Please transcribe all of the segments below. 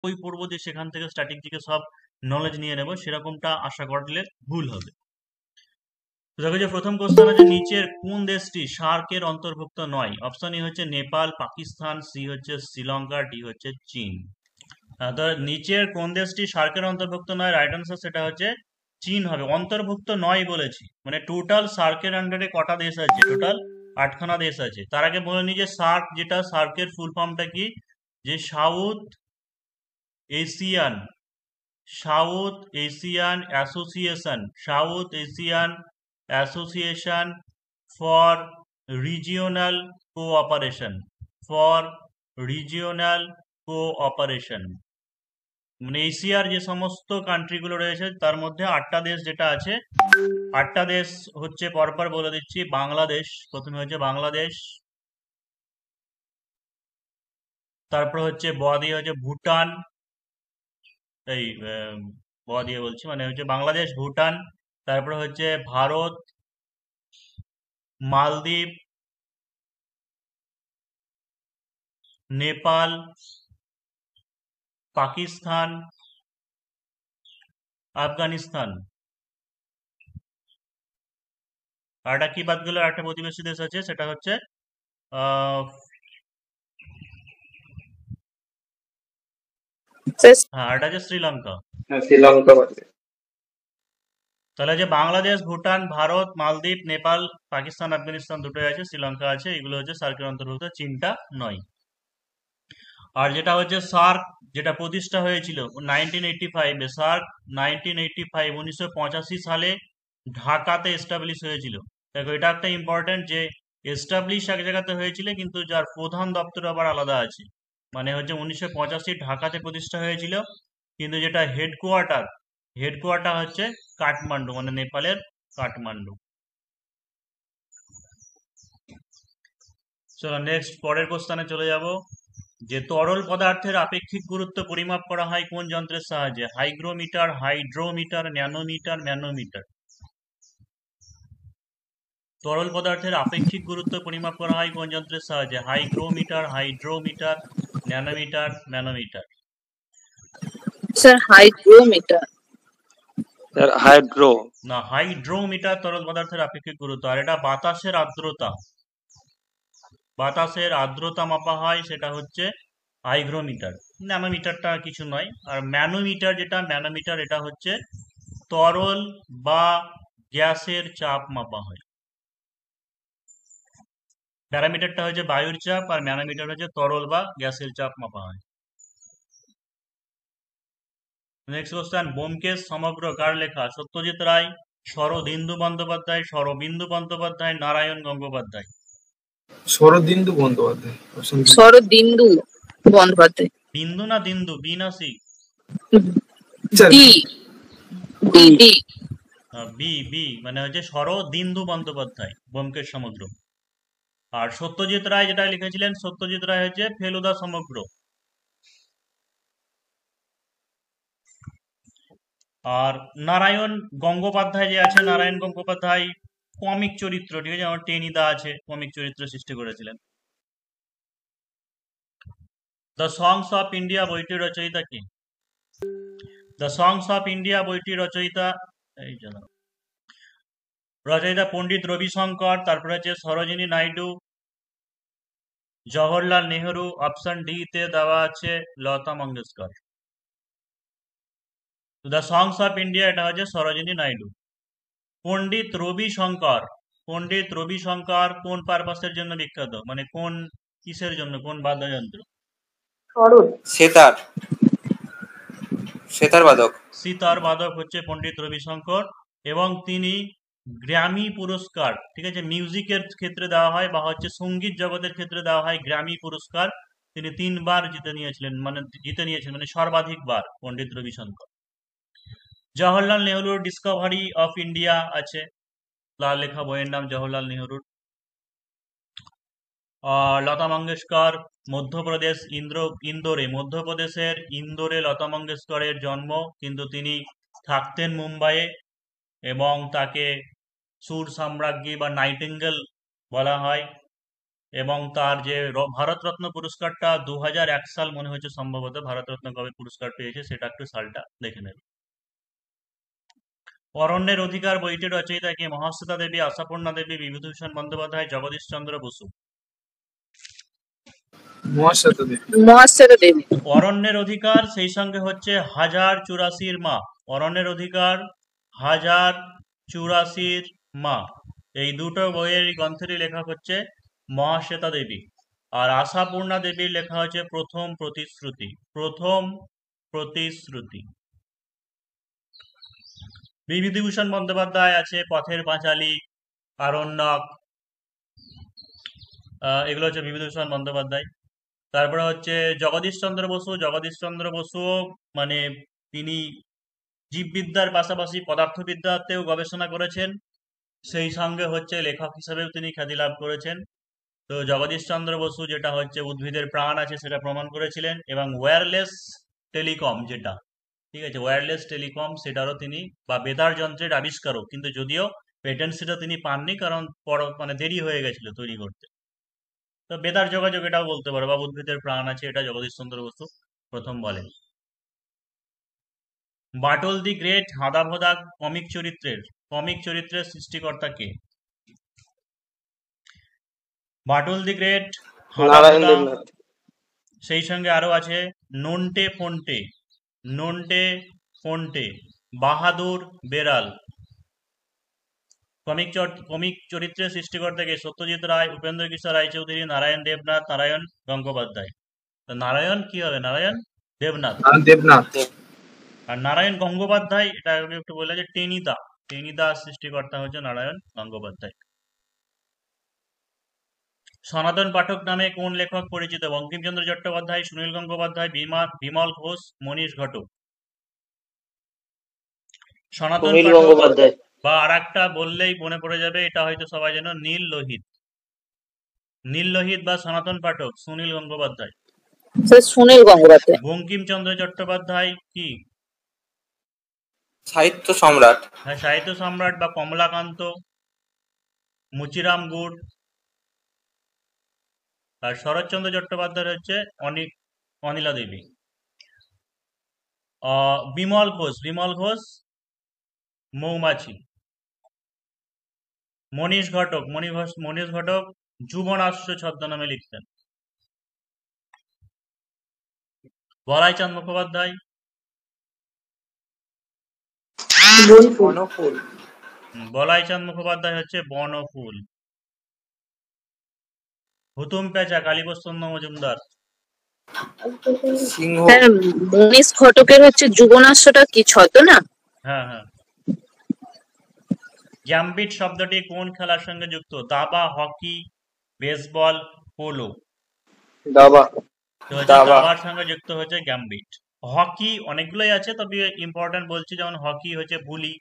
বই পড়বো যে সেখান থেকে স্ট্যাটিক থেকে সব নলেজ নিয়ে নেব, সেরকমটা আশা করলে ভুল হবে। তো দেখো যে প্রথম কোশ্চেন আছে, নিচের কোন দেশটি সার্কের অন্তর্ভুক্ত নয়? অপশন ই হচ্ছে নেপাল, পাকিস্তান, সি হচ্ছে শ্রীলঙ্কা, ডি হচ্ছে চীন। তো নিচের কোন দেশটি সার্কের অন্তর্ভুক্ত নয়, রাইট আনসার সেটা হচ্ছে চীন হবে। অন্তর্ভুক্ত নয় বলেছি, মানে টোটাল সার্কের আন্ডারে কটা দেশ আছে? টোটাল 8খানা দেশ আছে। তার আগে বলে নি যে সার্ক, যেটা সার্কের ফুল ফর্মটা কি, যে Asian south Asian association, south Asian association for regional cooperation, for regional cooperation. মানে এশিয়ার যে সমস্ত কান্ট্রিগুলো রয়েছে তার মধ্যে 8টা দেশ যেটা আছে, 8টা দেশ হচ্ছে পরপর বলে দিচ্ছি। বাংলাদেশ, প্রথমে হচ্ছে বাংলাদেশ, তারপর হচ্ছে ব দিয়ে হচ্ছে ভুটান, এই ব দিয়ে বলছি মানে হচ্ছে বাংলাদেশ, ভুটান, তারপরে হচ্ছে ভারত, মালদ্বীপ, নেপাল, পাকিস্তান, আফগানিস্তান। আর একটা কি বাদ গেল, একটা প্রতিবেশী দেশ আছে, সেটা হচ্ছে আহ হ্যাঁ, আর একটা আছে শ্রীলঙ্কা। হ্যাঁ, শ্রীলঙ্কা বাদে। তাহলে যে বাংলাদেশ, ভুটান, ভারত, মালদ্বীপ, নেপাল, পাকিস্তান, আফগানিস্তান দুটোই আছে, শ্রীলঙ্কা আছে, এগুলো হচ্ছে সার্কের অন্তর্ভুক্ত, চীনটা নয়। আর যেটা হচ্ছে সার্ক, যেটা প্রতিষ্ঠা হয়েছিল 1985-এ, সার্ক 1985 সালে ঢাকাতে এস্টাবলিশ হয়েছিল। দেখো এটা একটা ইম্পর্টেন্ট, যে এস্টাবলিশ এক জায়গাতে হয়েছিল কিন্তু যার প্রধান দপ্তর আবার আলাদা আছে। মানে হচ্ছে 1985 ঢাকাতে প্রতিষ্ঠা হয়েছিল, কিন্তু যেটা হেডকোয়ার্টার, হেডকোয়ার্টার হচ্ছে কাঠমান্ডু, মানে নেপালের কাঠমান্ডু। চলো নেক্সট, পরের কোশ্চেনে চলে যাব, যে তরল পদার্থের আপেক্ষিক গুরুত্ব পরিমাপ করা হয় কোন যন্ত্রের সাহায্যে? Hygrometer, hydrometer, nanometer, manometer. তরল পদার্থের আপেক্ষিক গুরুত্ব পরিমাপ করা হয় কোন যন্ত্রের সাহায্যে? Hygrometer, hydrometer, nanometer, manometer. Sir hydrometer. Sir hydro. না, হাইড্রোমিটার তরল পদার্থের আপেক্ষিক গুরুত্ব। আর এটা বাতাসের আর্দ্রতা, বাতাসের আর্দ্রতা মাপা হয়, সেটা হচ্ছে হাইগ্রোমিটার। ন্যানোমিটারটা কিছু নয়। আর ম্যানোমিটার, যেটা ম্যানোমিটার, এটা হচ্ছে তরল বা গ্যাসের চাপ মাপা হয়। প্যারামিটারটা হচ্ছে বায়ুর চাপ, আর ম্যানোমিটার হচ্ছে তরল বা গ্যাসের চাপ মাপা হয়। নেক্সট কোশ্চেন, ব্যোমকেশ সমগ্র কার লেখা? সত্যজিৎ রায়, শরদিন্দু বন্দ্যোপাধ্যায়, শরবিন্দু বন্দ্যোপাধ্যায়, নারায়ণ গঙ্গোপাধ্যায়। শরদিন্দু বন্দ্যোপাধ্যায়। শরদিন্দু বন্দ্যোপাধ্যায়। বিন্দু না দিন্দু, বি না C? D D D. B B, মানে হচ্ছে শরদিন্দু বন্দ্যোপাধ্যায়, ব্যোমকেশ সমগ্র। আর সত্যজিৎ রায় যেটা লিখেছিলেন, সত্যজিৎ রায় হচ্ছে ফেলুদা সমগ্র। আর নারায়ণ গঙ্গোপাধ্যায় যে আছে, নারায়ণ গঙ্গোপাধ্যায় কমিক চরিত্র, ঠিক আছে, আমার টেনিদা আছে, কমিক চরিত্র সৃষ্টি করেছিলেন। দ্য সংস অফ ইন্ডিয়া বইটির রচয়িতা কি? দ্য সংস অফ ইন্ডিয়া বইটির রচয়িতা, এই জন্য রচয়িতা পণ্ডিত রবিশঙ্কর, তারপরে হচ্ছে সরোজিনী নাইডু, জওহরলাল নেহরু। অপশন ডি তে দেওয়া আছে Lata Mangeshkar. The songs of India, এটা হচ্ছে সরোজিনী নাইডু। পণ্ডিত রবিশঙ্কর, পণ্ডিত রবিশঙ্কর কোন পারপাসের জন্য বিখ্যাত, মানে কোন কিসের জন্য, কোন বাদ্যযন্ত্র? সেতার, সেতার বাদক। সিতার বাদক হচ্ছে পণ্ডিত রবিশঙ্কর, এবং তিনি গ্র্যামি পুরস্কার, ঠিক আছে, মিউজিকের ক্ষেত্রে দেওয়া হয় বা হচ্ছে সঙ্গীত জগতের ক্ষেত্রে দেওয়া হয় গ্র্যামি পুরস্কার। তিনি 3বার জিতে নিয়েছিলেন, মানে সর্বাধিকবার পণ্ডিত রবিশঙ্কর। জওহরলাল নেহরুর ডিসকভারি অফ ইন্ডিয়া আছে, তার লেখা বইয়ের নাম জওহরলাল নেহরুর। লতা মঙ্গেশকর মধ্যপ্রদেশ, ইন্দোরে, মধ্যপ্রদেশের ইন্দোরে লতা মঙ্গেশকরের জন্ম, কিন্তু তিনি থাকতেন মুম্বাইয়ে, এবং তাকে সুর সাম্রাজ্ঞী বা নাইটিঙ্গেল বলা হয়। এবং তার যে ভারতরত্ন পুরস্কারটা 2001 সাল মনে হচ্ছে সম্ভবত ভারতরত্ন কবে পুরস্কার পেয়েছে সেটা একটু সালটা দেখে নেবে। অরণ্যের অধিকার বইটির রচয়িতা কে? মহাশ্বেতা দেবী, আশাপূর্ণা দেবী, বিভূতিভূষণ বন্দ্যোপাধ্যায়, জগদীশ চন্দ্র বসু। মহাশ্বেতা দেবী। মহাশ্বেতা দেবী। অরণ্যের অধিকার সেই সঙ্গে হচ্ছে 1084 মা। অরণ্যের অধিকার 1084 মা, এই দুটো বইয়ের গ্রন্থেরই লেখক হচ্ছে মহাশ্বেতা দেবী। আর আশাপূর্ণা দেবীর লেখা হচ্ছে প্রথম প্রতিশ্রুতি। প্রথম প্রতিশ্রুতি। বিভূতিভূষণ বন্দ্যোপাধ্যায় আছে পথের পাঁচালী, আরণ্যক, এগুলো হচ্ছে বিভূতিভূষণ বন্দ্যোপাধ্যায়। তারপরে হচ্ছে জগদীশ চন্দ্র বসু। জগদীশ চন্দ্র বসু মানে তিনি জীববিদ্যার পাশাপাশি পদার্থবিদ্যাতেও গবেষণা করেছেন, সেই সঙ্গে হচ্ছে লেখক হিসেবেও তিনি খ্যাতি লাভ করেছেন। তো জগদীশ চন্দ্র বসু যেটা হচ্ছে উদ্ভিদের প্রাণ আছে সেটা প্রমাণ করেছিলেন, এবং ওয়্যারলেস টেলিকম যেটা, ঠিক আছে, ওয়্যারলেস টেলিকম সেটারও তিনি, বা বেতার যন্ত্রের আবিষ্কারক, কিন্তু যদিও পেটেন্ট সেটা তিনি পাননি কারণ মানে দেরি হয়ে গেছিল তৈরি করতে। তো বেতার যোগাযোগ এটাও বলতে পারো, বা উদ্ভিদের প্রাণ আছে, এটা জগদীশ চন্দ্র বসু প্রথম বলেন। বাটল দি গ্রেট হাদাভোদা কমিক চরিত্রের সৃষ্টিকর্তা কে? Batul the great Narayan Hadabhoda, Debnath. সেই সঙ্গে আরো আছে নন্টে ফন্টে, বাহাদুর বেরাল। কমিক চরিত্রের সৃষ্টিকর্তা কে? সত্যজিৎ রায়, উপেন্দ্র কিশোর রায়চৌধুরী, নারায়ণ দেবনাথ, নারায়ণ গঙ্গোপাধ্যায়। তো নারায়ণ কি হবে? নারায়ণ দেবনাথ। দেবনাথ। আর নারায়ণ গঙ্গোপাধ্যায়, এটা একটু বলে যে টেনিদা সৃষ্টিকর্তা হচ্ছে নারায়ণ গঙ্গোপাধ্যায়। সনাতন পাঠক নামে কোন লেখক পরিচিত? বঙ্কিমচন্দ্র চট্টোপাধ্যায়, সুনীল গঙ্গোপাধ্যায়, বিমল ঘোষ, মনীষ ঘটক। সনাতন সুনীল পাঠক, গঙ্গোপাধ্যায়। বা আর একটা বললেই মনে পড়ে যাবে, এটা হয়তো সবাই জানো, নীল লোহিত বা সনাতন পাঠক সুনীল গঙ্গোপাধ্যায়। স্যার সুনীল গঙ্গোপাধ্যায়। বঙ্কিমচন্দ্র চট্টোপাধ্যায় কি? সাহিত্য সম্রাট। হ্যাঁ, সাহিত্য সম্রাট বা কমলাকান্ত, মুচিরাম গুড়। আর শরৎচন্দ্র চট্টোপাধ্যায় হচ্ছে অনিলা দেবী। বিমল ঘোষ মৌমাছি। মনীষ ঘটক যুবনাশ্য ছদ্মনামে লিখতেন। বলাইচাঁদ মুখোপাধ্যায়, বনফুল। বলাইচাঁদ মুখোপাধ্যায় হচ্ছে বনফুল। হুতুম পেঁচা কালীপ্রসন্ন মজুমদার। সিংহ। স্যার মনীষ ঘটকের হচ্ছে যুবনাশ্বটা কি ছদ্মনাম? হ্যাঁ। গ্যাম্বিট শব্দটি কোন খেলার সঙ্গে যুক্ত? দাবা, হকি, বেসবল, পোলো। দাবা। দাবার সঙ্গে যুক্ত হচ্ছে গ্যাম্বিট। হকি অনেকগুলোই আছে, তবে ইম্পর্টেন্ট বলছি, যেমন হকি হচ্ছে বুলি।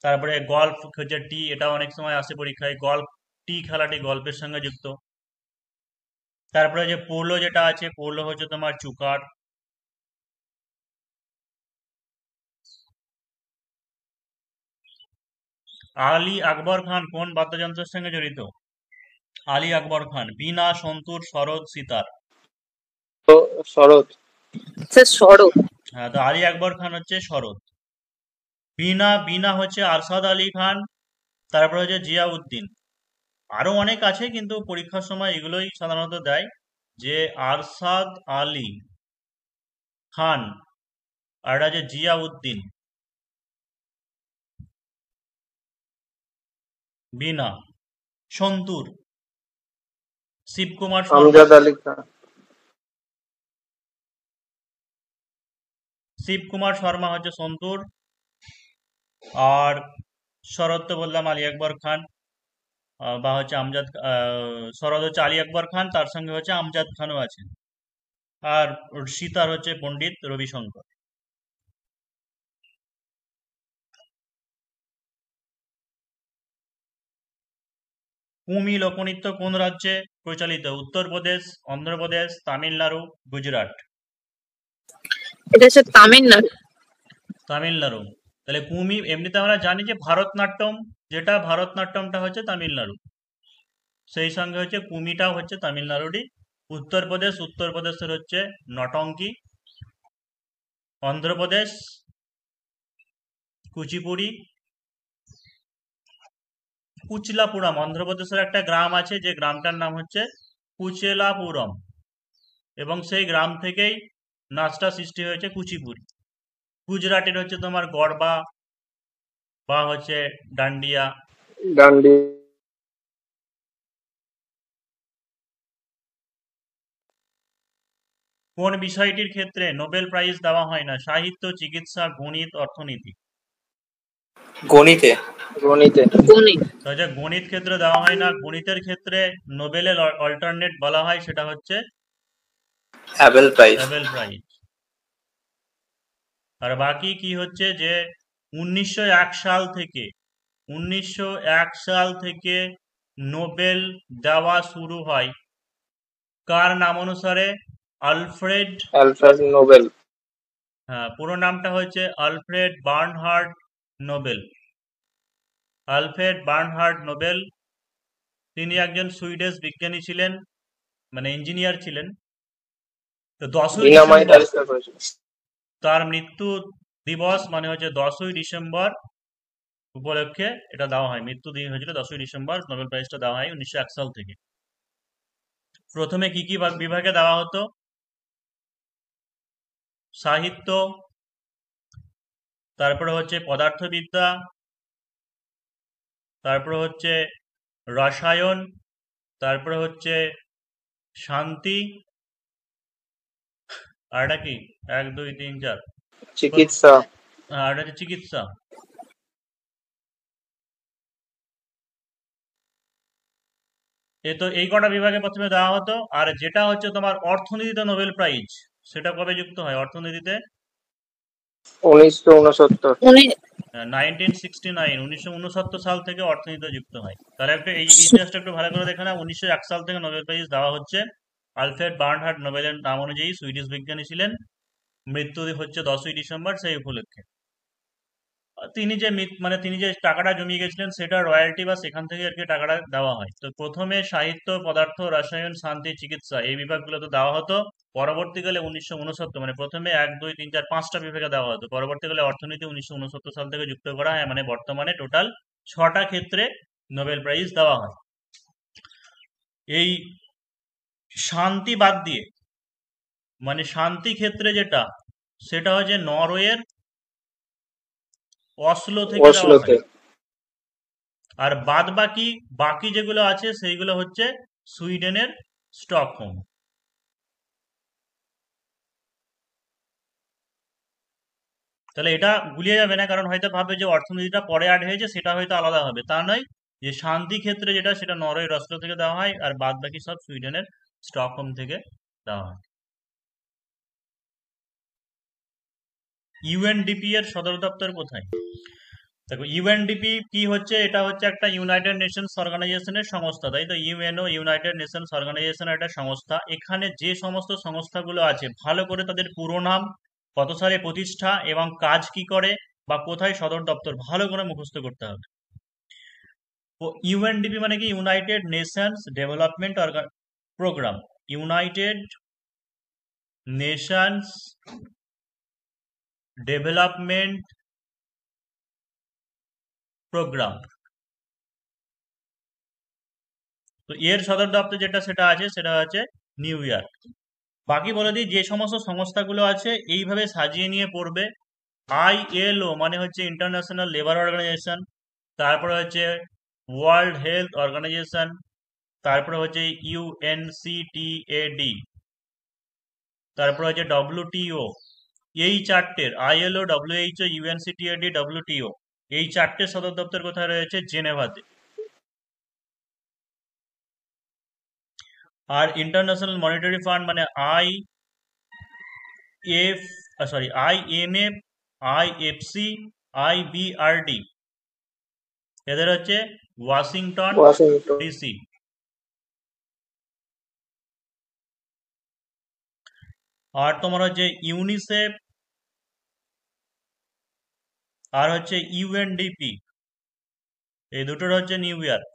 তারপরে গল্ফ হচ্ছে টি, এটা অনেক সময় আসে পরীক্ষায়, গল্ফ টি খেলাটি গল্পের সঙ্গে যুক্ত। তারপরে যে পোলো যেটা আছে, পোলো হচ্ছে তোমার চুকার। আলী আকবর খান কোন বাদ্যযন্ত্রের সঙ্গে জড়িত? আলী আকবর খান বীণা, সন্তুর, সরোদ, সিতার। শরৎ। স্যার সরোদ। হ্যাঁ, তো আলী আকবর খান হচ্ছে সরোদ। বীণা হচ্ছে আরশাদ আলী খান, তারপরে হচ্ছে জিয়াউদ্দিন। আরো অনেক আছে, কিন্তু পরীক্ষার সময় এগুলোই সাধারণত দেয়, যে আরশাদ আলী খান আর এটা যে জিয়াউদ্দিন। বীণা, সন্তুর শিবকুমার শর্মা। আমজাদ আলী খান। শিবকুমার শর্মা হচ্ছে সন্তুর। আর শরৎ তো বললাম আলী আকবর খান, বা হচ্ছে আমজাদ, শরৎ হচ্ছে আলী আকবর খান, তার সঙ্গে হচ্ছে আমজাদ খানও আছেন। আর সীতার হচ্ছে পণ্ডিত রবিশঙ্কর। কুমি লোকনৃত্য কোন রাজ্যে প্রচলিত? উত্তরপ্রদেশ, অন্ধ্রপ্রদেশ, তামিলনাড়ু, গুজরাট। এটা স্যার তামিলনাড়ু। তাহলে কুমি, এমনিতে আমরা জানি যে ভারতনাট্যমটা হচ্ছে তামিলনাড়ু। সেই সঙ্গে হচ্ছে কুমিটাও হচ্ছে তামিলনাড়ুরই। উত্তরপ্রদেশের হচ্ছে নটঙ্কি। অন্ধ্রপ্রদেশ কুচিপুড়ি। কুচলাপুরম, অন্ধ্রপ্রদেশের একটা গ্রাম আছে যে গ্রামটার নাম হচ্ছে কুচেলাপুরম, এবং সেই গ্রাম থেকেই নাচটা সৃষ্টি হয়েছে কুচিপুড়ি। গুজরাটের হচ্ছে তোমার গরবা বা হচ্ছে ডান্ডিয়া। ডান্ডি। কোন বিষয়টির ক্ষেত্রে নোবেল প্রাইজ দেওয়া হয় না? সাহিত্য, চিকিৎসা, গণিত, অর্থনীতি। গণিতে। গণিতে। গণিত। তো যে গণিত ক্ষেত্রে দেওয়া হয় না, গণিতের ক্ষেত্রে নোবেলের অল্টারনেট বলা হয়, সেটা হচ্ছে অ্যাবেল প্রাইজ। Nobel prize. আর বাকি কি হচ্ছে যে 1901 সাল থেকে নোবেল দেওয়া শুরু হয় কার নাম অনুসারে? Alfred, Alfred Nobel. হ্যাঁ, পুরো নামটা হচ্ছে Alfred Bernhard Nobel. Alfred Bernhard Nobel, তিনি একজন সুইডিশ বিজ্ঞানী ছিলেন, মানে ইঞ্জিনিয়ার ছিলেন। তো 10ই ডিনামাইট ডিসেম্বর আবিষ্কার করেছিল। তার মৃত্যু দিবস, মানে হচ্ছে 10ই ডিসেম্বর উপলক্ষে এটা দেওয়া হয়। মৃত্যু দিন হয়েছিল 10ই ডিসেম্বর, নোবেল প্রাইজটা দেওয়া হয় 1901 সাল থেকে। প্রথমে কি কি বিভাগে দেওয়া হতো? সাহিত্য, তারপরে হচ্ছে পদার্থবিদ্যা, তারপরে হচ্ছে রসায়ন, তারপরে হচ্ছে শান্তি, আর এটা কি 1 2 3 4, চিকিৎসা। আর এটা হচ্ছে চিকিৎসা। তো এই কটা বিভাগে প্রথমে দেওয়া হতো। আর যেটা হচ্ছে তোমার অর্থনীতিতে নোবেল প্রাইজ, সেটা কবে যুক্ত হয় অর্থনীতিতে? 1969। 1969 সাল থেকে অর্থনীতিতে যুক্ত হয়। তাহলে একটা এই ইতিহাসটা একটু ভালো করে দেখে না। 1901 সাল থেকে নোবেল প্রাইজ দেওয়া হচ্ছে। আলফ্রেড বার্নহার্ড নোবেলের নাম অনুযায়ী সুইডিশ বিজ্ঞানী ছিলেন। মৃত্যু হচ্ছে 10ই ডিসেম্বর, সেই উপলক্ষে। তিনি যে টাকাটা জমিয়ে গেছিলেন সেটা রয়্যালটি বা সেখান থেকে আর কি টাকাটা দেওয়া হয়। তো প্রথমে সাহিত্য, পদার্থ, রসায়ন, শান্তি, চিকিৎসা এই বিভাগগুলোতে দেওয়া হতো। পরবর্তীকালে 1969, মানে প্রথমে 1 2 3 4 5টা বিভাগে দেওয়া হতো। পরবর্তীকালে অর্থনীতি 1969 সাল থেকে যুক্ত করা হয়, মানে বর্তমানে টোটাল 6টা ক্ষেত্রে নোবেল প্রাইজ দেওয়া হয়। এই শান্তি বাদ দিয়ে, মানে শান্তি ক্ষেত্রে যেটা, সেটা হচ্ছে নরওয়ের অসলো থেকে দেওয়া অসলোতে। হয়। আর বাকি যেগুলো আছে সেইগুলো হচ্ছে সুইডেনের স্টকহোম। তাহলে এটা গুলিয়ে যাবে না, কারণ হয়তো ভাবে যে অর্থনীতিটা পরে অ্যাড হয়েছে, সেটা হয়তো আলাদা হবে। তা নয়, যে শান্তি ক্ষেত্রে যেটা, সেটা নরওয়ের অসলো থেকে দেওয়া হয়, আর বাদ বাকি সব সুইডেনের স্টকহোম থেকে দেওয়া হয়। ইউএনডিপি এর সদর দপ্তর কোথায়? দেখো, ইউএনডিপি কি হচ্ছে? এটা হচ্ছে একটা ইউনাইটেড নেশনস অর্গানাইজেশনের সংস্থা, তাই তো? ইউএনও, ইউনাইটেড নেশনস অর্গানাইজেশন একটা সংস্থা। এখানে যে সমস্ত সংস্থাগুলো আছে, ভালো করে তাদের পুরো নাম, কত সালে প্রতিষ্ঠা এবং কাজ কি করে বা কোথায় সদর দপ্তর, ভালো করে মুখস্থ করতে হবে। ইউএনডিপি মানে কি? United Nations Development Programme. United Nations Development Programme. তো এর সদর দপ্তর যেটা সেটা আছে, সেটা হচ্ছে নিউ ইয়র্ক। বাকি বলে দিই, যে সমস্ত সংস্থাগুলো আছে এইভাবে সাজিয়ে নিয়ে পড়বে। আইএলও মানে হচ্ছে ইন্টারন্যাশনাল লেবার অর্গানাইজেশন, তারপরে হচ্ছে ওয়ার্ল্ড হেলথ অর্গানাইজেশন, তারপরে হচ্ছে ইউএনসিটিএডি, তারপরে হচ্ছে ডব্লিউটিও। এই চারটের, আইএলও, ডব্লিউএইচও, ইউএনসিটিএডি, ডব্লিউটিও, এই চারটের সদর দপ্তর কোথায় রয়েছে? জেনেভাতে। আর ইন্টারন্যাশনাল মনিটারি ফান্ড মানে আইএমএফ, আইএফসি, আইবিআরডি, এদের হচ্ছে ওয়াশিংটন ওয়াশিংটন। ডিসি। আর তোমার হচ্ছে ইউনিসেফ, আর হচ্ছে ইউএনডিপি, এই দুটোর হচ্ছে নিউ ইয়র্ক।